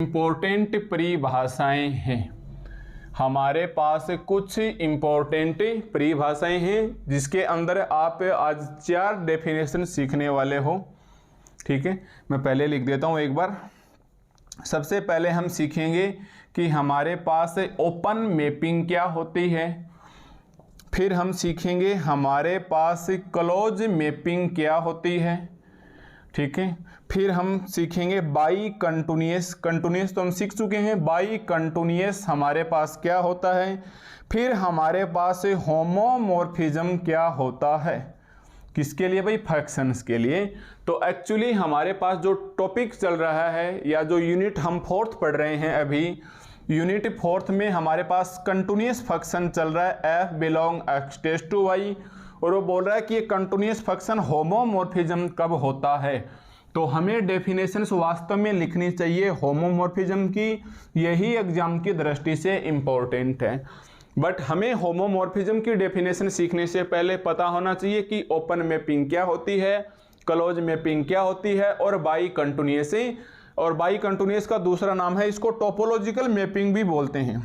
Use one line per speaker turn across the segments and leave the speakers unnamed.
Important परिभाषाएं हैं। हमारे पास कुछ इम्पोर्टेंट परिभाषाएं हैं जिसके अंदर आप आज 4 डेफिनेशन सीखने वाले हो। ठीक है, मैं पहले लिख देता हूं एक बार। सबसे पहले हम सीखेंगे कि हमारे पास ओपन मैपिंग क्या होती है। फिर हम सीखेंगे हमारे पास क्लोज मैपिंग क्या होती है। ठीक है, फिर हम सीखेंगे बाई कंटिन्यूअस। कंटिन्यूअस तो हम सीख चुके हैं, बाई कंटिन्यूअस हमारे पास क्या होता है। फिर हमारे पास होमोमॉर्फिज्म क्या होता है। किसके लिए भाई? फंक्शंस के लिए। तो एक्चुअली हमारे पास जो टॉपिक चल रहा है या जो यूनिट हम 4th पढ़ रहे हैं अभी, यूनिट 4th में हमारे पास कंटिन्यूअस फंक्शन चल रहा है f belong x taste to y, और वो बोल रहा है कि ये कंटिन्यूअस फंक्शन होमोमॉर्फिज्म कब होता है। तो हमें डेफिनेशंस वास्तव में लिखनी चाहिए होमोमॉर्फिज्म की, यही एग्जाम की दृष्टि से इम्पोर्टेंट है। बट हमें होमोमॉर्फिज्म की डेफिनेशन सीखने से पहले पता होना चाहिए कि ओपन मैपिंग क्या होती है, क्लोज मैपिंग क्या होती है, और बाई कंटिन्यूअस। और बाई कंटिन्यूअस का दूसरा नाम है, इसको टोपोलॉजिकल मैपिंग भी बोलते हैं।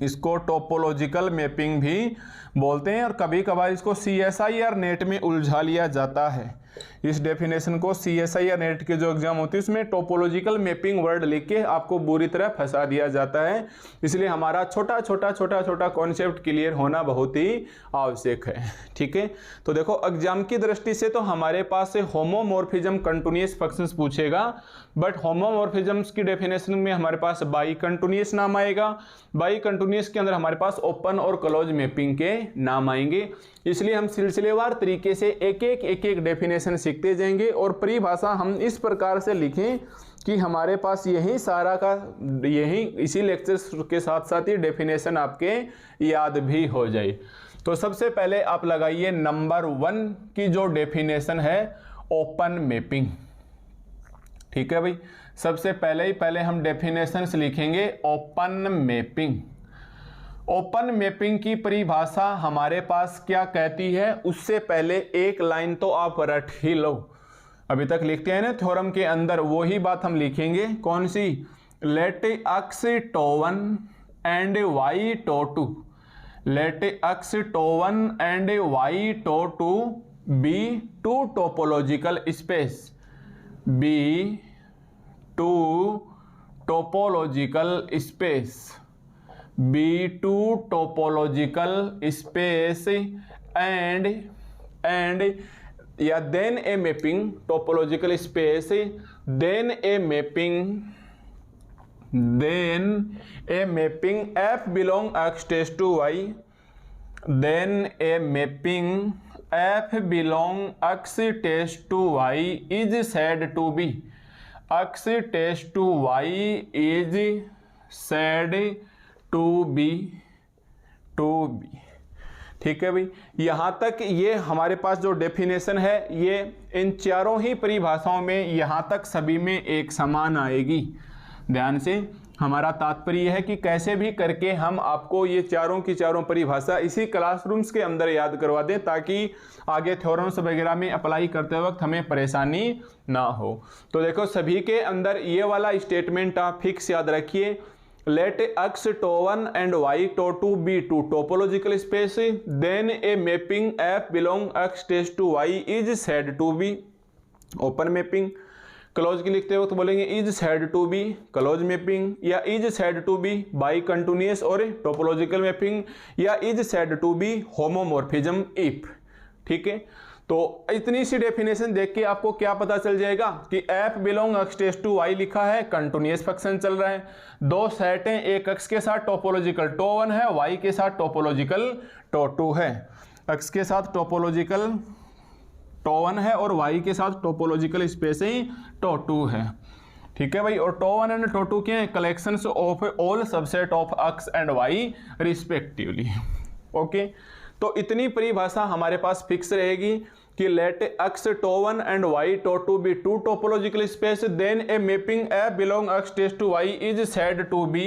इसको टोपोलॉजिकल मैपिंग भी बोलते हैं, और कभी कभार इसको CSIR नेट में उलझा लिया जाता है। इस डेफिनेशन को CSIR नेट के जो एग्जाम होती है उसमें टोपोलॉजिकल मैपिंग वर्ड लिख के आपको बुरी तरह फंसा दिया जाता है। इसलिए हमारा छोटा छोटा कॉन्सेप्ट क्लियर होना बहुत ही आवश्यक है। ठीक है, तो देखो एग्जाम की दृष्टि से तो हमारे पास से होमोमॉर्फिज्म कंटिन्यूअस फंक्शंस पूछेगा, बट होमोमॉर्फिज्म्स की डेफिनेशन में हमारे पास बाई कंटिन्यूअस नाम आएगा। बाई कंटिन्यूअस के अंदर हमारे पास ओपन और क्लोज मैपिंग के नाम आएंगे। इसलिए हम सिलसिलेवार तरीके से एक एक डेफिनेशन सीखते जाएंगे, और परिभाषा हम इस प्रकार से लिखें कि हमारे पास यही सारा का यही इसी लेक्चर के साथ साथ ही डेफिनेशन आपके याद भी हो जाए। तो सबसे पहले आप लगाइए नंबर 1 की जो डेफिनेशन है ओपन मैपिंग। ठीक है भाई, सबसे पहले हम डेफिनेशंस लिखेंगे ओपन मैपिंग। ओपन मैपिंग की परिभाषा हमारे पास क्या कहती है, उससे पहले एक लाइन तो आप रट ही लो। अभी तक लिखते हैं ना थ्योरम के अंदर, वही बात हम लिखेंगे। कौन सी? Let x tau 1 and y tau 2, let x tau 1 and y tau 2 be two topological space, be two topological space, B2 topological space and या then a mapping topological space, then a mapping f belong x taste to y, then a mapping f belong x taste to y is said to be, x taste to y is said to be. ठीक है भाई, यहां तक ये हमारे पास जो definition है ये इन चारों ही परिभाषाओं में यहां तक सभी में एक समान आएगी। ध्यान से, हमारा तात्पर्य है कि कैसे भी करके हम आपको ये चारों की चारों परिभाषा इसी क्लासरूम्स के अंदर याद करवा दें, ताकि आगे थ्योरम्स वगैरह में अप्लाई करते वक्त हमें परेशानी ना हो। तो देखो, सभी के अंदर ये वाला स्टेटमेंट आप फिक्स याद रखिए। Let x to 1 and y to 2 be two topological space, then a mapping f belong x taste to y is said to be open mapping। Close की लिखते हो तो बोलेंगे is said to be close mapping, या is said to be bicontinuous और topological mapping, या is said to be homomorphism if। ठीक है, तो इतनी सी डेफिनेशन देख के आपको क्या पता चल जाएगा कि f belong x taste to y लिखा है, कंटिन्यूअस फंक्शन चल रहा है, दो सेट हैं, एक x के साथ टोपोलॉजिकल टो 1 है, y के साथ टोपोलॉजिकल टो 2 है। x के साथ टोपोलॉजिकल टो 1 है और y के साथ टोपोलॉजिकल स्पेस ही टो 2 है। ठीक है भाई, और टो 1 एंड टो 2 के collections of all subset of x and y respectively. Okay, तो इतनी परिभाषा हमारे पास फिक्स रहेगी कि let x tau 1 and y tau 2 be two topological space, then a mapping f belong x taste to y is said to be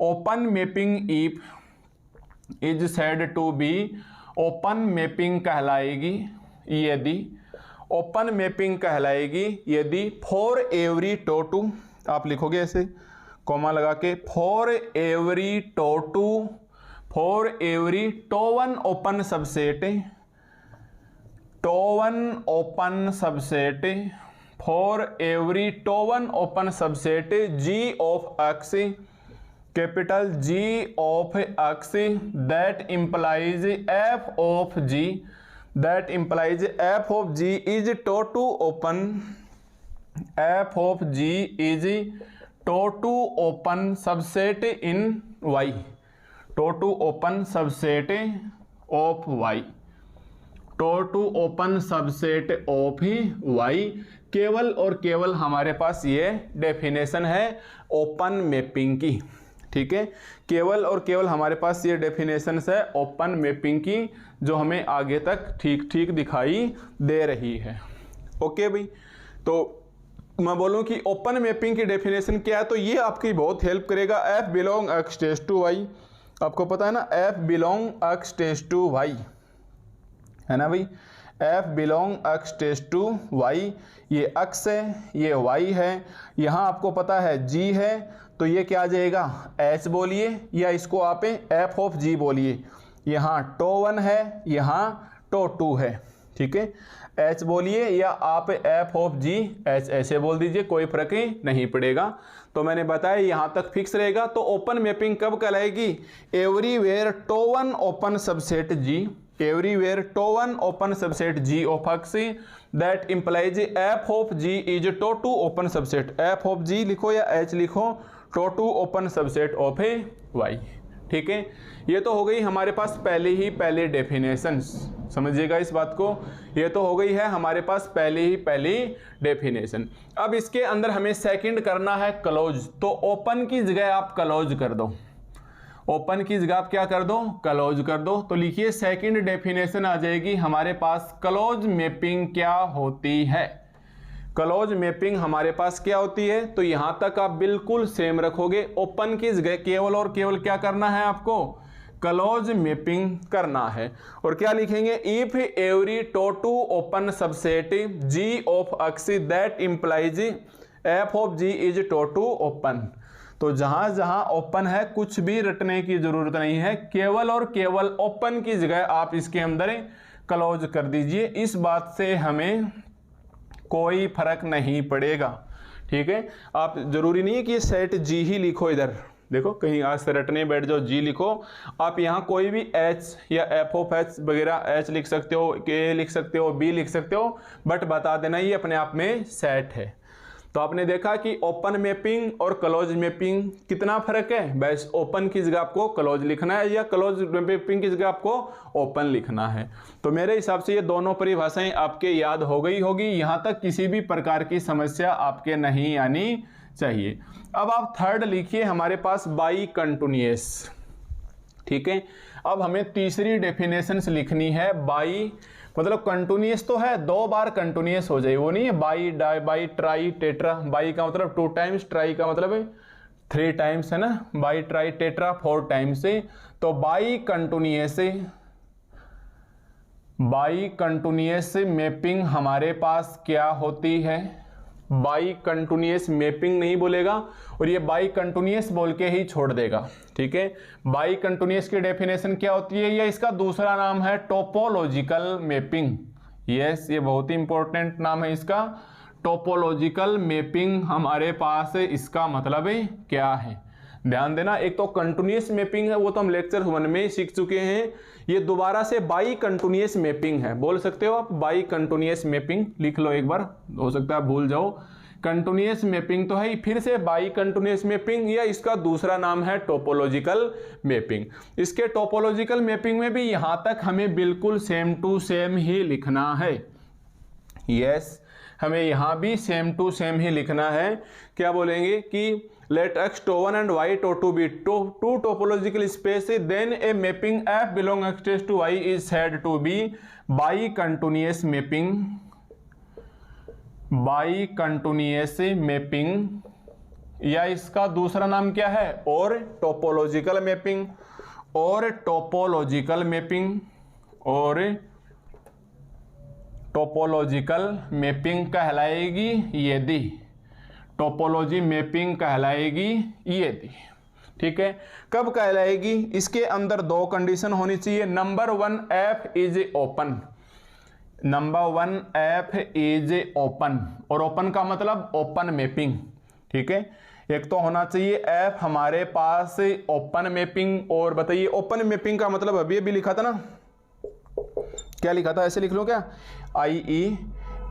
open mapping if is said to be open mapping कहलाएगी यदि, open mapping कहलाएगी यदि for every to 2, आप लिखोगे ऐसे comma लगा के, for every tau one open subset, for every tau one open subset G of X, capital G of X, that implies F of G, that implies F of G is tau two open, F of G is tau two open subset in Y, tau two open subset of Y, tau two open subset of Y. केवल और केवल हमारे पास ये definition है open mapping की, ठीक है, केवल और केवल हमारे पास ये डेफिनेशन है ओपन मैपिंग की, जो हमें आगे तक ठीक ठीक दिखाई दे रही है। ओके भाई, तो मैं बोलूं कि ओपन मैपिंग की डेफिनेशन क्या है, तो ये आपकी बहुत हेल्प करेगा। F belong X test to Y, आपको पता है ना, F belong X test to Y, है ना भाई, F belong X test to Y, ये एक्स है, ये वाई है, यहाँ आपको पता है जी है, तो ये क्या आ जाएगा, एच बोलिए, या इसको आप एफ ऑफ जी बोलिए। यहाँ टो वन है, यहाँ टो टू है, ठीक है, एच बोलिए या आप एफ ऑफ जी एच ऐसे बोल दीजिए, कोई फर्क ही नहीं पड़ेगा। तो मैंने बताया यहाँ तक फिक्स रहेगा। तो ओपन मैपिंग कब कहलाएगी, everywhere tau one open subset G, everywhere tau one open subset G of X, that implies F of G is tau two open subset, F of G लिखो या एच लिखो, tau two open subset of a Y, ठीक है। ये तो हो गई हमारे पास पहले डेफिनेशंस, समझिएगा इस बात को, ये तो हो गई है हमारे पास पहली डेफिनेशन। अब इसके अंदर हमें सेकंड करना है क्लोज, तो ओपन की जगह आप क्लोज कर दो, ओपन की जगह आप क्या कर दो, क्लोज कर दो। तो लिखिए सेकंड डेफिनेशन आ जाएगी हमारे पास, क्लोज मैपिंग क्या होती है, क्लोज मैपिंग हमारे पास क्या होती है। तो यहां तक आप बिल्कुल सेम रखोगे, ओपन की जगह केवल और केवल क्या करना है आपको, क्लोज मैपिंग करना है। और क्या लिखेंगे, if every tau two open subset G of X that implies F of G is tau two open. तो जहां जहां ओपन है कुछ भी रटने की जरूरत नहीं है, केवल और केवल ओपन की जगह आप इसके अंदर क्लोज कर दीजिए, इस बात से हमें कोई फर्क नहीं पड़ेगा, ठीक है। आप जरूरी नहीं है कि सेट जी ही लिखो, इधर देखो कहीं आज से रटने बैठ जाओ जी लिखो, आप यहाँ कोई भी एच या एफ ऑफ एच वगैरह एच लिख सकते हो, के लिख सकते हो, बी लिख सकते हो, बट बता देना ये अपने आप में सेट है। तो आपने देखा कि ओपन मैपिंग और क्लोज मैपिंग कितना फर्क है, बस ओपन की जगह आपको क्लोज लिखना है या क्लोज मैपिंग की जगह आपको ओपन लिखना है। तो मेरे हिसाब से ये दोनों परिभाषाएं आपके याद हो गई होगी, यहाँ तक किसी भी प्रकार की समस्या आपके नहीं आनी चाहिए। अब आप थर्ड लिखिए हमारे पास बाई कंटिन्यूअस, ठीक है। अब हमें तीसरी डेफिनेशन लिखनी है, बाई मतलब कंटिन्यूअस तो है, 2 बार कंटिन्यूअस हो जाए, वो नहीं है bi di bi tri tetra, bi का मतलब 2 टाइम्स, ट्राई का मतलब 3 टाइम्स, है ना, बाई ट्राई टेट्रा 4 टाइम्स से। तो बाई कंटिन्यूअस मैपिंग हमारे पास क्या होती है, बाई कंटिन्यूअस मैपिंग नहीं बोलेगा और ये बाई कंटिन्यूअस बोल के ही छोड़ देगा, ठीक है। बाई कंटिन्यूअस की डेफिनेशन क्या होती है, या इसका दूसरा नाम है टोपोलॉजिकल मैपिंग। यस, ये बहुत ही इंपॉर्टेंट नाम है इसका, टोपोलॉजिकल मैपिंग हमारे पास इसका मतलब क्या है, ध्यान देना। एक तो कंटिन्यूअस मैपिंग है, वो तो हम लेक्चर 1 में सीख चुके हैं, ये दोबारा से बाई कंटिन्यूअस मैपिंग है, बोल सकते हो आप बाई कंटिन्यूअस मैपिंग, लिख लो एक बार, हो सकता है भूल जाओ। कंटिन्यूअस मैपिंग तो है, फिर से बाई कंटिन्यूअस मैपिंग, या इसका दूसरा नाम है टोपोलॉजिकल मैपिंग। इसके टोपोलॉजिकल मैपिंग में भी यहां तक हमें बिल्कुल सेम टू सेम ही लिखना है। यस, हमें यहां भी सेम टू सेम ही लिखना है। क्या बोलेंगे कि let x to 1 and y to 2 be two topological space, then a mapping f belong x to y is said to be bicontinuous mapping, bicontinuous mapping, या इसका दूसरा नाम क्या है, और टोपोलॉजिकल मैपिंग, और टोपोलॉजिकल मैपिंग, और टोपोलॉजिकल मैपिंग कहलाएगी यदि टोपोलॉजी मैपिंग कहलाएगी ये थी। ठीक है, कब कहलाएगी? इसके अंदर दो कंडीशन होनी चाहिए। Number 1 F is open, number 1 F is open, और ओपन का मतलब ओपन मैपिंग। ठीक है, एक तो होना चाहिए एफ हमारे पास ओपन मैपिंग। और बताइए ओपन मैपिंग का मतलब अभी लिखा था ना, क्या लिखा था? ऐसे लिख लो क्या, आई ई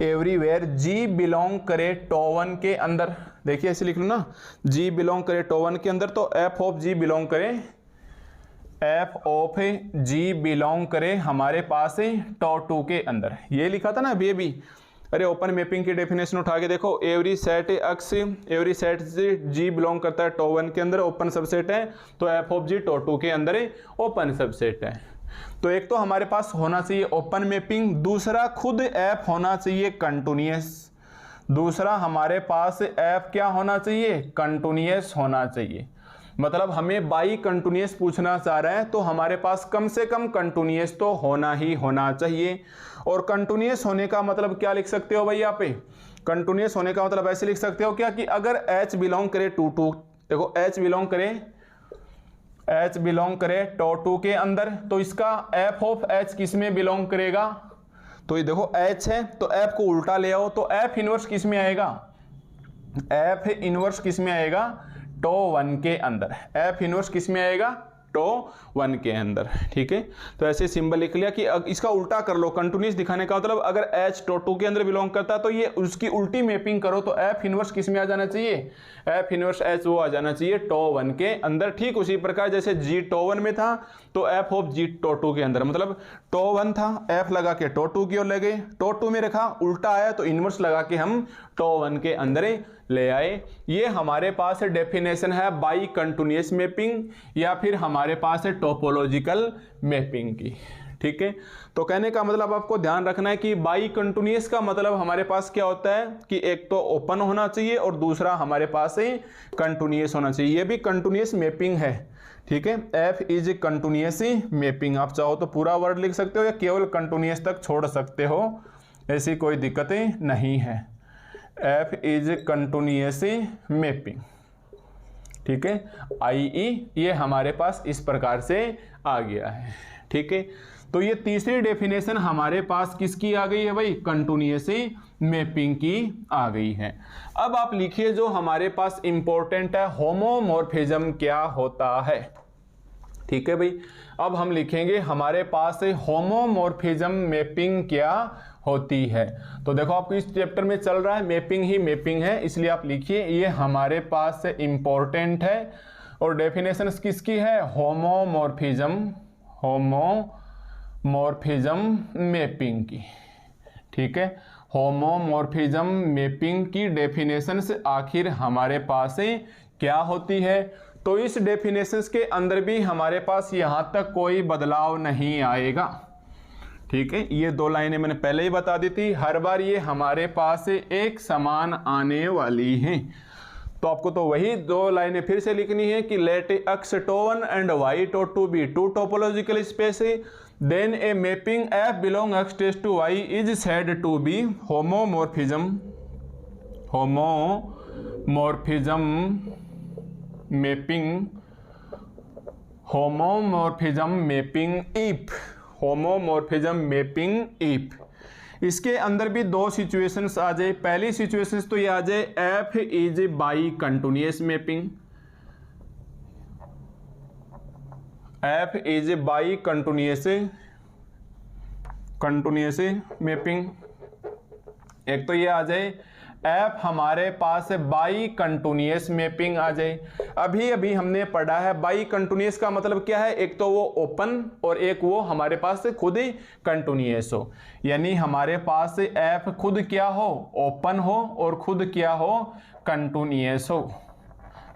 एवरीवेयर जी बिलोंग करे टो1 के अंदर। देखिए ऐसे लिख लो ना, जी बिलोंग करे टो1 के अंदर, तो एफ ऑफ जी बिलोंग करे, एफ ऑफ जी बिलोंग करे हमारे पास टो2 के अंदर। ये लिखा था ना अभी। अरे ओपन मैपिंग की डेफिनेशन उठा के देखो, every set X, every set G belong करता है टो1 के अंदर, ओपन सबसेट है, तो एफ ऑफ जी टो2 के अंदर ओपन सबसेट है। तो एक तो हमारे पास होना चाहिए ओपन मैपिंग, दूसरा खुद एफ होना चाहिए कंटिन्यूअस, दूसरा हमारे पास एफ क्या होना चाहिए? कंटिन्यूअस होना चाहिए। मतलब हमें बाई कंटिन्यूअस पूछना चाह रहा है, तो हमारे पास कम से कम कंटिन्यूअस तो होना ही होना चाहिए। और कंटिन्यूअस होने का मतलब क्या लिख सकते हो भाई? यहाँ पे कंटिन्यूअस होने का मतलब ऐसे लिख सकते हो क्या कि अगर H बिलोंग करे टू, देखो H बिलोंग करे टो2 के अंदर, तो इसका एफ ऑफ H किस में बिलोंग करेगा? तो ये देखो H है, तो F को उल्टा ले आओ, तो F इनवर्स किस में आएगा? F इनवर्स किस में आएगा? टो1 के अंदर। F इनवर्स किस में आएगा? टो1 के अंदर। ठीक है, तो ऐसे सिंबल लिख लिया कि इसका उल्टा कर लो। कंटिन्यूअस दिखाने का मतलब अगर H टो2 के अंदर बिलोंग करता है, तो ये उसकी उल्टी मैपिंग करो, तो F इनवर्स किस में आ जाना चाहिए? F इनवर्स H वो आ जाना चाहिए टो1 के अंदर। ठीक उसी प्रकार जैसे G टो1 में था, तो F ऑफ G टो2 के अंदर, मतलब टो1 था, F लगा के टो2 की ओर ले गए, टो2 में रखा, उल्टा आया तो इनवर्स लगा के हम टो1 के अंदर ले आए। ये हमारे पास डेफिनेशन है बाई कंटिन्यूअस मैपिंग, या फिर हमारे पास है टोपोलॉजिकल मैपिंग की। ठीक है, तो कहने का मतलब आपको ध्यान रखना है कि बाई कंटिन्यूअस का मतलब हमारे पास क्या होता है कि एक तो ओपन होना चाहिए और दूसरा हमारे पास ही कंटिन्यूअस होना चाहिए। ये भी कंटिन्यूअस मैपिंग है। ठीक है, एफ इज कंटिन्यूअस मैपिंग। आप चाहो तो पूरा वर्ड लिख सकते हो या केवल कंटिन्यूअस तक छोड़ सकते हो, ऐसी कोई दिक्कतें नहीं है। F is continuous mapping. ठीक है, आई ये हमारे पास इस प्रकार से आ गया है। ठीक है, तो ये तीसरी डेफिनेशन हमारे पास किसकी आ गई है भाई? कंटिन्यूअस मैपिंग की आ गई है। अब आप लिखिए जो हमारे पास इंपॉर्टेंट है, होमोमॉर्फिज्म क्या होता है? ठीक है भाई, अब हम लिखेंगे हमारे पास होमोमॉर्फिज्म मैपिंग क्या होती है। तो देखो आपको इस चैप्टर में चल रहा है मैपिंग ही मैपिंग है, इसलिए आप लिखिए ये हमारे पास इंपॉर्टेंट है। और डेफिनेशन किसकी है? होमोमॉर्फिज्म, होमोमॉर्फिज्म मैपिंग की। ठीक है, होमोमॉर्फिज्म मैपिंग की डेफिनेशन आखिर हमारे पास क्या होती है? तो इस डेफिनेशंस के अंदर भी हमारे पास यहां तक कोई बदलाव नहीं आएगा। ठीक है, ये दो लाइनें मैंने पहले ही बता दी थी, हर बार ये हमारे पास एक समान आने वाली हैं। तो आपको तो वही दो लाइनें फिर से लिखनी है कि let X tau one and Y tau two be two topological space, then a mapping F belong X test to Y is said to be homomorphism, homomorphism mapping, homomorphism mapping if, homomorphism mapping if. इसके अंदर भी दो situations आ जाए। पहली situations तो ये आ जाए F is bicontinuous mapping, F is bicontinuous mapping. एक तो ये आ जाए एफ हमारे पास बाई कंटिन्यूअस मैपिंग आ जाए। अभी हमने पढ़ा है बाई कंटिन्यूअस का मतलब क्या है? एक तो वो ओपन और एक वो हमारे पास खुद ही कंटिन्यूअस हो, यानी हमारे पास एफ खुद क्या हो? ओपन हो, और खुद क्या हो? कंटिन्यूअस हो।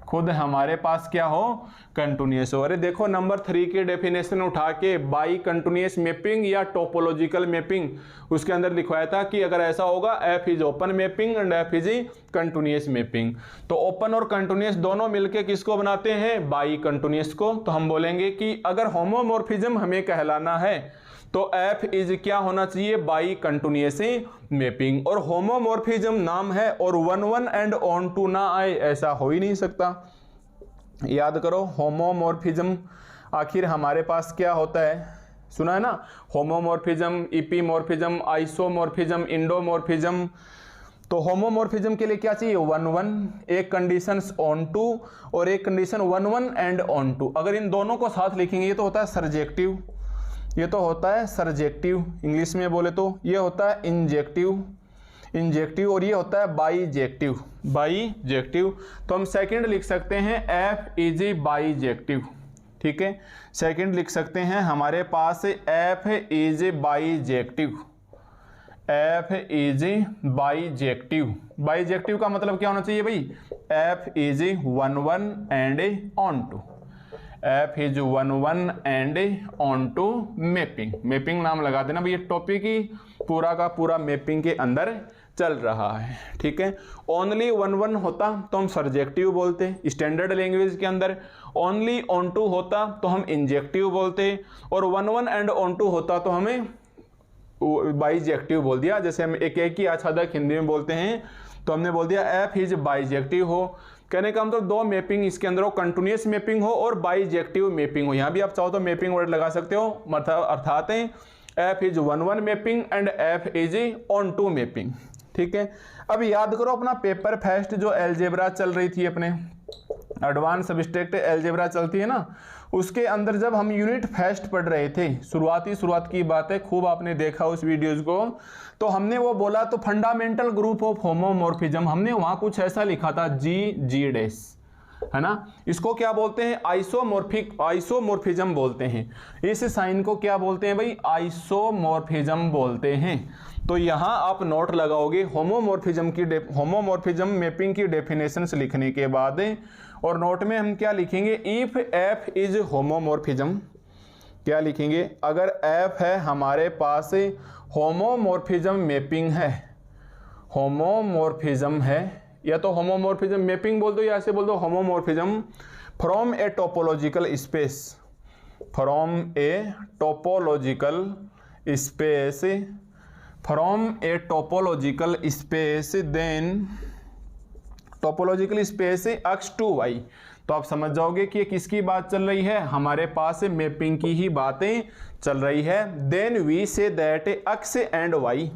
खुद हमारे पास क्या हो? कंटिन्यूअस हो। अरे देखो नंबर 3 की डेफिनेशन उठा के बाई कंटिन्यूअस मैपिंग या टोपोलॉजिकल मैपिंग, उसके अंदर लिखवाया था कि अगर ऐसा होगा F is open mapping and F is continuous mapping. तो ओपन और कंटिन्यूअस दोनों मिलके किसको बनाते हैं? बाई कंटिन्यूअस को। तो हम बोलेंगे कि अगर होमोमॉर्फिज्म हमें कहलाना है तो एफ इज क्या होना चाहिए, बाई कंटिन्यूअस मैपिंग। और होमोमॉर्फिज्म नाम है और one one and onto ना आए, ऐसा हो ही नहीं सकता। याद करो होमोमॉर्फिज्म आखिर हमारे पास क्या होता है, सुना है ना, होमोमॉर्फिज्म, इपीमॉर्फिज्म, आइसोमॉर्फिज्म, इंडोमॉर्फिज्म। तो होमोमॉर्फिज्म के लिए क्या चाहिए, वन वन, एक कंडीशन ऑन टू और एक condition one one and onto. अगर इन दोनों को साथ लिखेंगे ये तो होता है सर्जेक्टिव, ये तो होता है सर्जेक्टिव, इंग्लिश में बोले तो ये होता है इंजेक्टिव और ये होता है बाईजेक्टिव। तो हम सेकंड लिख सकते हैं एफ इज बाईजेक्टिव, ठीक है। सेकंड लिख सकते हैं हमारे पास F is bijective, F is bijective. Bijective का मतलब क्या होना चाहिए भाई, F is one one and onto, F is one one and onto mapping नाम लगा देना भाई, ये टॉपिक ही पूरा का पूरा मैपिंग के अंदर चल रहा है, ठीक है। ओनली वन वन होता तो हम सर्जेक्टिव बोलते, स्टैंडर्ड लैंग्वेज के अंदर ओनली ऑन टू होता तो हम इंजेक्टिव बोलते, और one one and onto होता तो हमें बाईजेक्टिव बोल दिया। जैसे हम एक ही आच्छादक हिंदी में बोलते हैं तो हमने बोल दिया एफ इज बाईजेक्टिव हो। कहने का मतलब दो मैपिंग इसके अंदर हो, कंटिन्यूअस मैपिंग हो और बाईजेक्टिव मैपिंग हो। यहाँ भी आप चाहो तो मैपिंग वर्ड लगा सकते हो, अर्थात F is one one mapping and F is onto mapping, ठीक है। अब याद करो अपना पेपर फेस्ट जो अलजेब्रा चल रही थी, अपने एडवांस सब्सट्रैक्ट अलजेब्रा चलती है ना, उसके अंदर जब हम यूनिट फेस्ट पढ़ रहे थे, शुरुआत की बात है, खूब आपने देखा उस वीडियोज को, तो हमने वो बोला तो फंडामेंटल ग्रुप ऑफ होमोमॉर्फिज्म, हमने वहां कुछ ऐसा लिखा था जी डैश, है ना। इसको क्या बोलते हैं, आइसोमॉर्फिज्म बोलते हैं। इस साइन को क्या बोलते हैं भाई, आइसोमॉर्फिज्म बोलते हैं। तो यहां आप नोट लगाओगे होमोमॉर्फिज्म मैपिंग की डेफिनेशंस लिखने के बाद, और नोट में हम क्या लिखेंगे, इफ एफ इज होमोमॉर्फिज्म, क्या लिखेंगे, अगर एफ है हमारे पास होमोमॉर्फिज्म मैपिंग है, होमोमॉर्फिज्म है, या तो होमोमॉर्फिज्म मैपिंग बोल दो या ऐसे बोल दो homomorphism from a topological space, from a topological space, from a topological space, then topological space X to Y. तो आप समझ जाओगे कि ये किसकी बात चल रही है, हमारे पास मैपिंग की ही बातें चल रही है। Then we say that X and Y,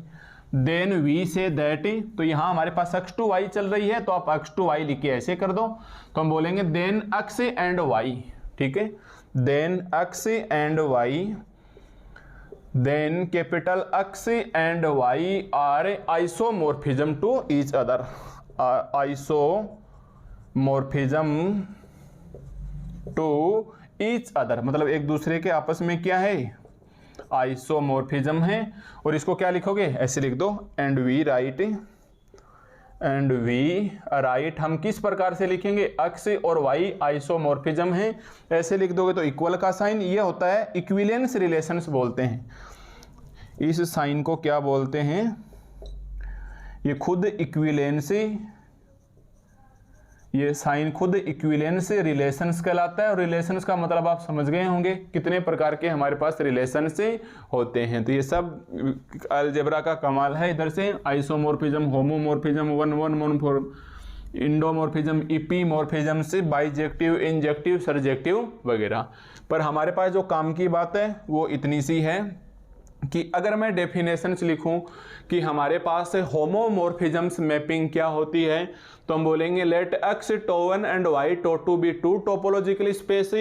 then we say that, तो यहां हमारे पास एक्स टू वाई चल रही है, तो आप एक्स टू वाई लिख के ऐसे कर दो, तो हम बोलेंगे देन एक्स एंड वाई, ठीक है। Then X and Y, then capital X and Y are isomorphism to each other, isomorphism to each other, मतलब एक दूसरे के आपस में क्या है, आइसोमॉर्फिज्म है। और इसको क्या लिखोगे, ऐसे लिख दो, एंड वी राइट, हम किस प्रकार से लिखेंगे, एक्स और वाई आइसोमॉर्फिज्म है, ऐसे लिख दोगे तो इक्वल का साइन, ये होता है इक्विवेलेंस रिलेशंस बोलते हैं। इस साइन को क्या बोलते हैं, ये खुद इक्विवेलेंस, ये साइन खुद इक्विवेलेंस रिलेशंस कहलाता है। और रिलेशंस का मतलब आप समझ गए होंगे कितने प्रकार के हमारे पास रिलेशंस होते हैं। तो ये सब अलजेब्रा का कमाल है। इधर से isomorphism, homomorphism, one one monomorphism, endomorphism, epimorphism से बाईजेक्टिव, इंजेक्टिव, सर्जेक्टिव वगैरह। पर हमारे पास जो काम की बात है वो इतनी सी है कि अगर मैं डेफिनेशंस लिखूं कि हमारे पास होमोमॉर्फिज्म्स मैपिंग क्या होती है, तो हम बोलेंगे let X tau one and Y tau two be two topological space,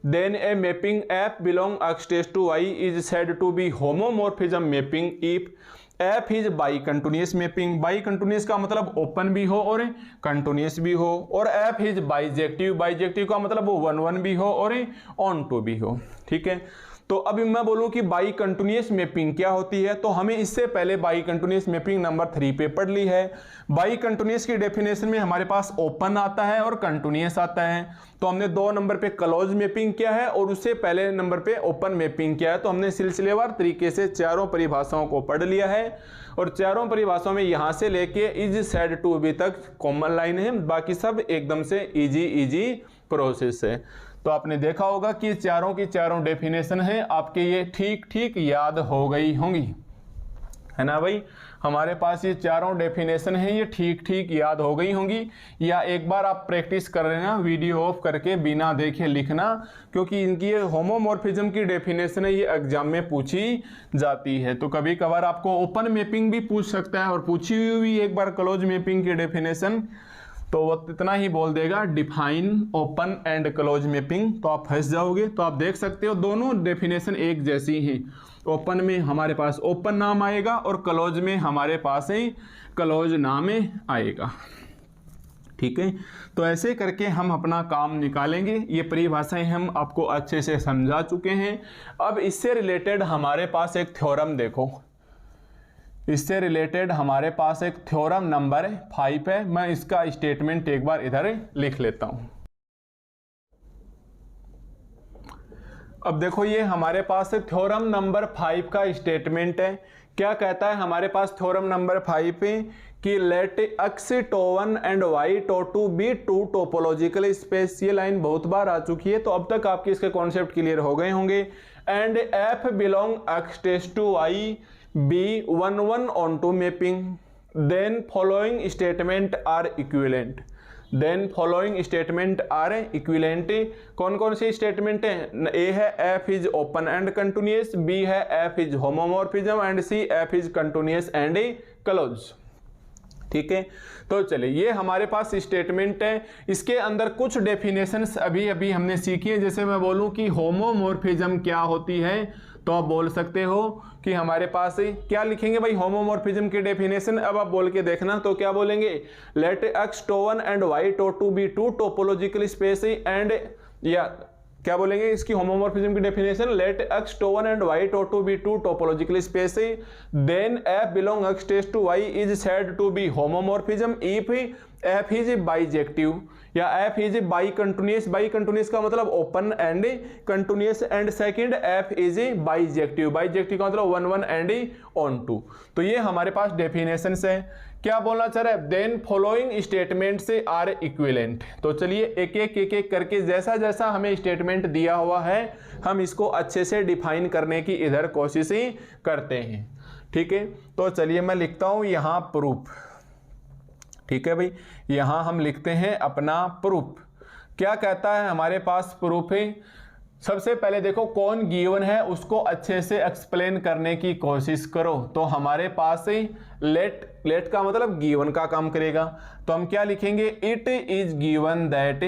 then a mapping F belong X tends to Y is said to be homomorphism mapping if F is bicontinuous mapping. Bicontinuous का मतलब open भी हो और continuous भी हो, और F is bijective, bijective का मतलब वो वन वन भी हो और ऑन टू भी हो, ठीक है। तो अभी मैं बोलूं कि बाई कंटिन्यूअस मैपिंग क्या होती है, तो हमें इससे पहले बाई कंटिन्यूअस मैपिंग नंबर 3 पे पढ़ ली है। बाई कंटिन्यूअस की डेफिनेशन में हमारे पास ओपन आता है और कंटिन्यूअस आता है। तो हमने 2 नंबर पे क्लोज मैपिंग किया है और उससे पहले नंबर पे ओपन मैपिंग किया है। तो हमने सिलसिलेवार तरीके से चारों परिभाषाओं को पढ़ लिया है, और चारों परिभाषाओं में यहां से लेके इज सेड टू बी तक कॉमन लाइन है, बाकी सब एकदम से इजी प्रोसेस है। तो तो आपने देखा होगा कि चारों की चारों डेफिनेशन है आपके ये ठीक ठीक याद हो गई होंगी, है ना भाई। हमारे पास ये चारों डेफिनेशन है, ये ठीक ठीक याद हो गई होंगी, या एक बार आप प्रैक्टिस कर लेना वीडियो ऑफ करके बिना देखे लिखना, क्योंकि इनकी ये होमोमॉर्फिज्म की डेफिनेशन है, ये एग्जाम में पूछी जाती है। तो कभी कभार आपको ओपन मैपिंग भी पूछ सकता है, और पूछी हुई भी एक बार क्लोज मैपिंग की डेफिनेशन, तो वो इतना ही बोल देगा define open and close mapping, तो आप फंस जाओगे। तो आप देख सकते हो दोनों डेफिनेशन एक जैसी हैं। ओपन में हमारे पास ओपन नाम आएगा और क्लोज में हमारे पास ही क्लोज नाम आएगा, ठीक है। तो ऐसे करके हम अपना काम निकालेंगे। ये परिभाषाएं हम आपको अच्छे से समझा चुके हैं। अब इससे रिलेटेड हमारे पास एक थ्योरम देखो, इससे रिलेटेड हमारे पास एक थ्योरम नंबर 5 है। मैं इसका स्टेटमेंट एक बार इधर लिख लेता हूं। अब देखो ये हमारे पास थ्योरम नंबर 5 का स्टेटमेंट है। क्या कहता है हमारे पास थ्योरम नंबर 5 पे कि let X tau 1 and Y tau 2 be two topological space. ये लाइन बहुत बार आ चुकी है, तो अब तक आपके इसके कॉन्सेप्ट क्लियर हो गए होंगे। And F belong X test to Y be 1 1 onto mapping, then following statement are equivalent. Then following statement are equivalent. कौन कौन सी स्टेटमेंट है? ए है F is open and continuous, B है F is homomorphism, and C F is continuous and close, ठीक है। तो चलिए ये हमारे पास स्टेटमेंट है। इसके अंदर कुछ डेफिनेशंस अभी अभी हमने सीखी है। जैसे मैं बोलूं कि होमोमॉर्फिज्म क्या होती है, तो आप बोल सकते हो कि हमारे पास क्या लिखेंगे भाई होमोमॉर्फिज्म की डेफिनेशन। अब आप बोल के देखना, तो क्या बोलेंगे? Let X tau 1 and Y tau 2 be two topological space and, या क्या बोलेंगे इसकी होमोमॉर्फिज्म की definition? Let X tau 1 and Y tau 2 be two topological space, then F belong X test to Y is said to be homomorphism if F is bijective, या F is bicontinuous. Bicontinuous का मतलब open and continuous, and second F is bijective. Bijective का मतलब 1 1 and on to. तो ये हमारे पास definition है। क्या बोलना चाह रहा है? देन फॉलोइंग स्टेटमेंट से आर इक्विवेलेंट। तो चलिए एक एक करके जैसा जैसा हमें स्टेटमेंट दिया हुआ है हम इसको अच्छे से डिफाइन करने की इधर कोशिश ही करते हैं, ठीक है। तो चलिए मैं लिखता हूं यहां प्रूफ, ठीक है भाई। यहां हम लिखते हैं अपना प्रूफ। क्या कहता है हमारे पास प्रूफ है? सबसे पहले देखो कौन गिवन है उसको अच्छे से एक्सप्लेन करने की कोशिश करो। तो हमारे पास लेट का मतलब गिवन का काम करेगा, तो हम क्या लिखेंगे? It is given that.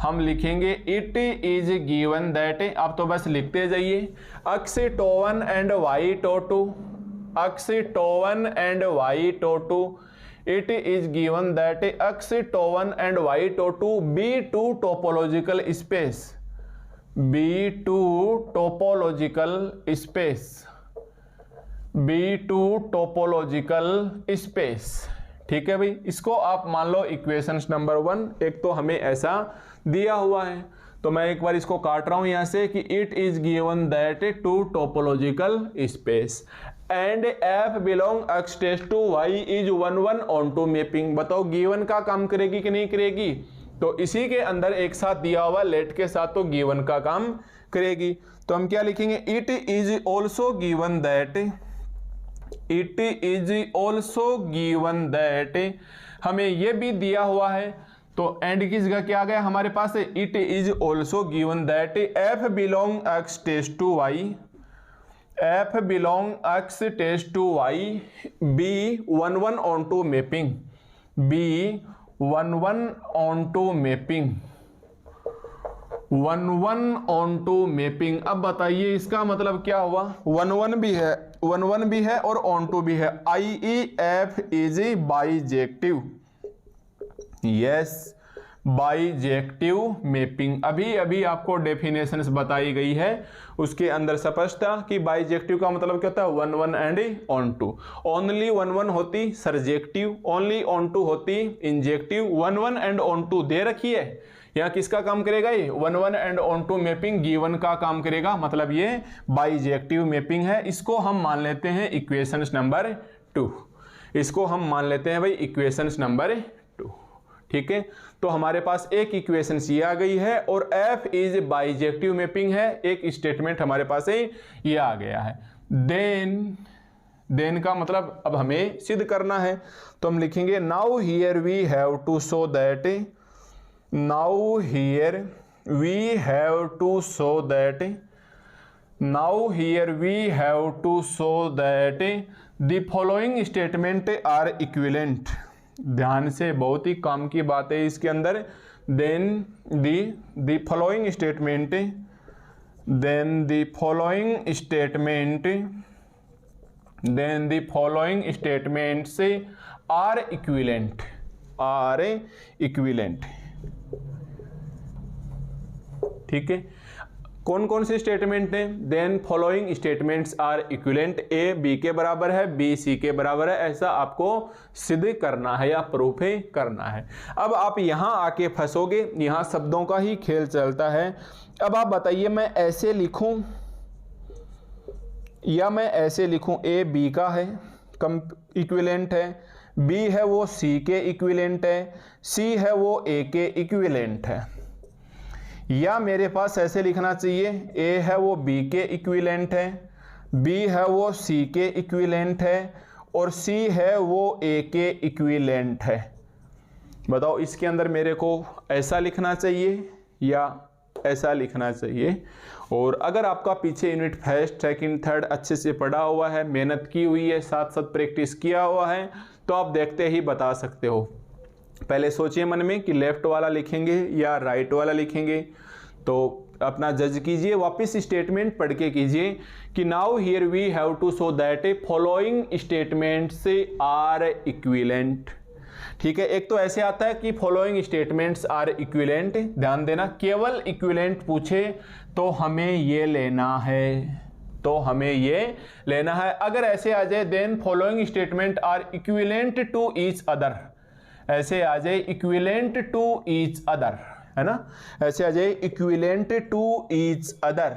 हम लिखेंगे इट इज गिवन दैट। आप तो बस लिखते जाइए X tau 1 and Y tau 2, X tau 1 and Y tau 2। It is given that x to 1 and y to 2 be two topological space, be two topological space, be two topological space, ठीक है भाई। इसको आप मान लो equations number 1। एक तो हमें ऐसा दिया हुआ है, तो मैं एक बार इसको काट रहा हूं यहां से कि it is given that two topological space and F belong X test to Y is 1 1 onto mapping. बताओ गिवन का काम करेगी कि नहीं करेगी? तो इसी के अंदर एक साथ दिया हुआ लेट के साथ तो गिवन का काम करेगी। तो हम क्या लिखेंगे? It is also given that, it is also given that. हमें यह भी दिया हुआ है, तो एंड की जगह क्या आ गया हमारे पास? It is also given that F belong X test to Y, F belong X test to Y be 1 1 onto mapping, be 1 1 onto mapping, 1 1 onto mapping. अब बताइए इसका मतलब क्या हुआ? 1 1 भी है, 1 1 भी है और ऑन टू भी है। I E F is bijective, yes bijective mapping. अभी अभी आपको डेफिनेशंस बताई गई है, उसके अंदर स्पष्ट था कि बाइजेक्टिव का मतलब क्या होता है? 1 1 एंड ऑन टू। ओनली 1 1 होती सरजेक्टिव, ओनली ऑन टू होती इंजेक्टिव। 1 1 एंड ऑन टू दे रखी है, यहाँ किसका काम करेगा? ये 1 1 and onto mapping given का काम करेगा, मतलब ये बाइजेक्टिव मैपिंग है। इसको हम मान लेते हैं इक्वेशंस नंबर 2, इसको हम मान लेते हैं भाई इक्वेशंस नंबर 2, ठीक है, तो हमारे पास एक इक्वेशन सी आ गई है और एफ इज बाइजेक्टिव मैपिंग है, एक स्टेटमेंट हमारे पास ये आ गया है। देन का मतलब अब हमें सिद्ध करना है, तो हम लिखेंगे now here we have to show that, now here we have to show that, now here we have to show that the following statement are equivalent. ध्यान से, बहुत ही काम की बात है इसके अंदर। Then the following statement, then the following statement, then the following statements are equivalent, are equivalent. ठीक है, कौन कौन से स्टेटमेंट हैं? Then following statements are equivalent, A B के बराबर है, बी सी के बराबर है, ऐसा आपको सिद्ध करना है या प्रूफ करना है। अब आप यहां आके फंसोगे, यहां शब्दों का ही खेल चलता है। अब आप बताइए मैं ऐसे लिखूं या मैं ऐसे लिखूं, ए बी का है कम इक्विवेलेंट है, बी है वो सी के इक्विवेलेंट है, सी है वो ए के इक्विवेलेंट है, या मेरे पास ऐसे लिखना चाहिए ए है वो बी के इक्विवेलेंट है, बी है वो सी के इक्विवेलेंट है और सी है वो ए के इक्विवेलेंट है। बताओ इसके अंदर मेरे को ऐसा लिखना चाहिए या ऐसा लिखना चाहिए? और अगर आपका पीछे यूनिट फर्स्ट सेकंड थर्ड अच्छे से पढ़ा हुआ है, मेहनत की हुई है, साथ साथ प्रैक्टिस किया हुआ है, तो आप देखते ही बता सकते हो। पहले सोचिए मन में कि लेफ्ट वाला लिखेंगे या राइट वाला लिखेंगे, तो अपना जज कीजिए, वापस स्टेटमेंट पढ़ के कीजिए कि now here we have to show that following statements are equivalent. ठीक है, एक तो ऐसे आता है कि फॉलोइंग स्टेटमेंट्स आर इक्विवेलेंट, ध्यान देना, केवल इक्विवेलेंट पूछे तो हमें ये लेना है, तो हमें ये लेना है। अगर ऐसे आ जाए then following statement are equivalent to each other, ऐसे आ जाए इक्विवेलेंट टू ईच अदर, है ना, ऐसे आ जाए इक्विवेलेंट टू ईच अदर,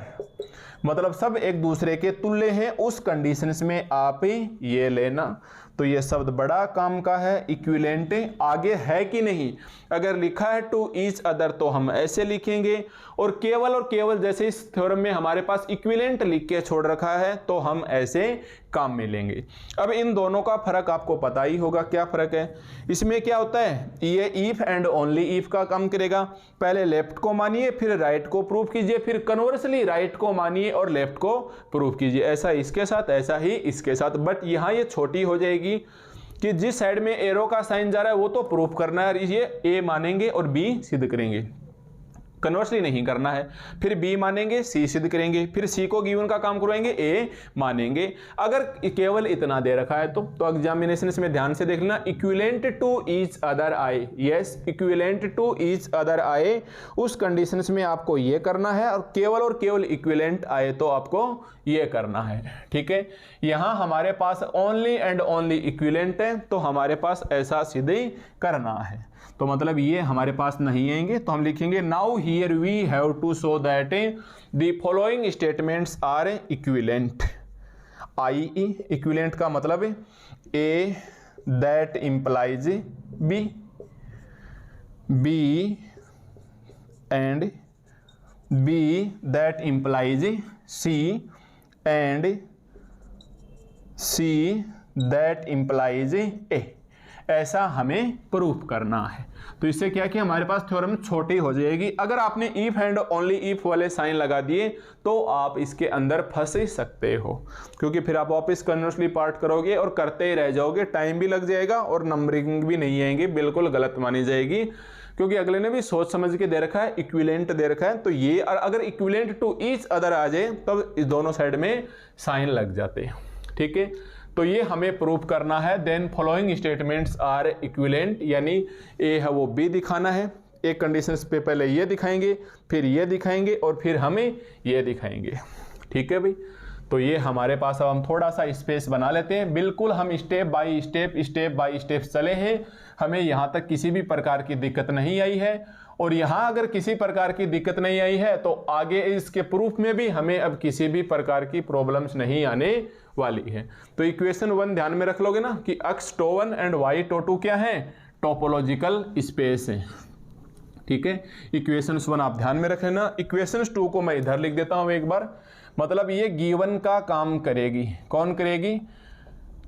मतलब सब एक दूसरे के तुल्य हैं, उस कंडीशंस में आप ये लेना। तो ये शब्द बड़ा काम का है, इक्विवेलेंट आगे है कि नहीं, अगर लिखा है टू ईच अदर तो हम ऐसे लिखेंगे, और केवल जैसे इस थ्योरम में हमारे पास इक्विवेलेंट लिख के छोड़ रखा है तो हम ऐसे काम में लेंगे। अब इन दोनों का फर्क आपको पता ही होगा, क्या फर्क है इसमें, क्या होता है, ये इफ एंड ओनली इफ का काम करेगा। पहले लेफ्ट को मानिए फिर राइट को प्रूव कीजिए, फिर कन्वर्सली राइट को मानिए और लेफ्ट को प्रूव कीजिए, ऐसा इसके साथ ऐसा ही इसके साथ। बट यहाँ ये छोटी हो जाएगी कि जिस साइड में एरो का साइन जा रहा है वो तो प्रूफ करना है, ये ए मानेंगे और बी सिद्ध करेंगे, कन्वर्सली नहीं करना है। फिर बी मानेंगे सी सिद्ध करेंगे, फिर सी को गिवन का काम करवाएंगे ए मानेंगे। अगर केवल इतना दे रखा है तो एग्जामिनेशन में ध्यान से देख लेना, इक्विवेलेंट टू ईच अदर आए, yes equivalent to each other आए, उस कंडीशंस में आपको ये करना है, और केवल इक्विवेलेंट आए तो आपको ये करना है। ठीक है, यहां हमारे पास ओनली एंड ओनली इक्विवेलेंट है तो हमारे पास ऐसा सिद्ध करना है, तो मतलब ये हमारे पास नहीं आएंगे, तो हम लिखेंगे now here we have to show that the following statements are equivalent. I equivalent का मतलब A that implies B, B and B that implies C, and C that implies A, ऐसा हमें प्रूफ करना है। तो इससे क्या कि हमारे पास थ्योरम छोटी हो जाएगी। अगर आपने इफ एंड ओनली इफ वाले साइन लगा दिए तो आप इसके अंदर फंस सकते हो, क्योंकि फिर आप वापस कन्वर्सली पार्ट करोगे और करते ही रह जाओगे, टाइम भी लग जाएगा और नंबरिंग भी नहीं आएंगी, बिल्कुल गलत मानी जाएगी, क्योंकि अगले ने भी सोच समझ के दे रखा है, इक्विवेलेंट दे रखा है, तो ये अगर इक्विवेलेंट टू ईच अदर आ जाए तब इस दोनों साइड में साइन लग जाते हैं। ठीक है, तो ये हमें प्रूफ करना है। Then following statements are equivalent, यानी ए है वो बी दिखाना है, एक कंडीशंस पे पहले ये दिखाएंगे, फिर ये दिखाएंगे और फिर हमें ये दिखाएंगे। ठीक है भाई, तो ये हमारे पास अब हम थोड़ा सा स्पेस बना लेते हैं। बिल्कुल हम स्टेप बाय स्टेप चले हैं, हमें यहाँ तक किसी भी प्रकार की दिक्कत नहीं आई है, और यहाँ अगर किसी प्रकार की दिक्कत नहीं आई है तो आगे इसके प्रूफ में भी हमें अब किसी भी प्रकार की प्रॉब्लम्स नहीं आने वाली है। तो इक्वेशन 1 ध्यान में रख लोगे ना कि x tau 1 and y tau 2 क्या है, टोपोलॉजिकल स्पेस है। ठीक है, इक्वेशंस 1 आप ध्यान में रख लेना। इक्वेशंस 2 को मैं इधर लिख देता हूं एक बार। मतलब ये गिवन का काम करेगी, कौन करेगी?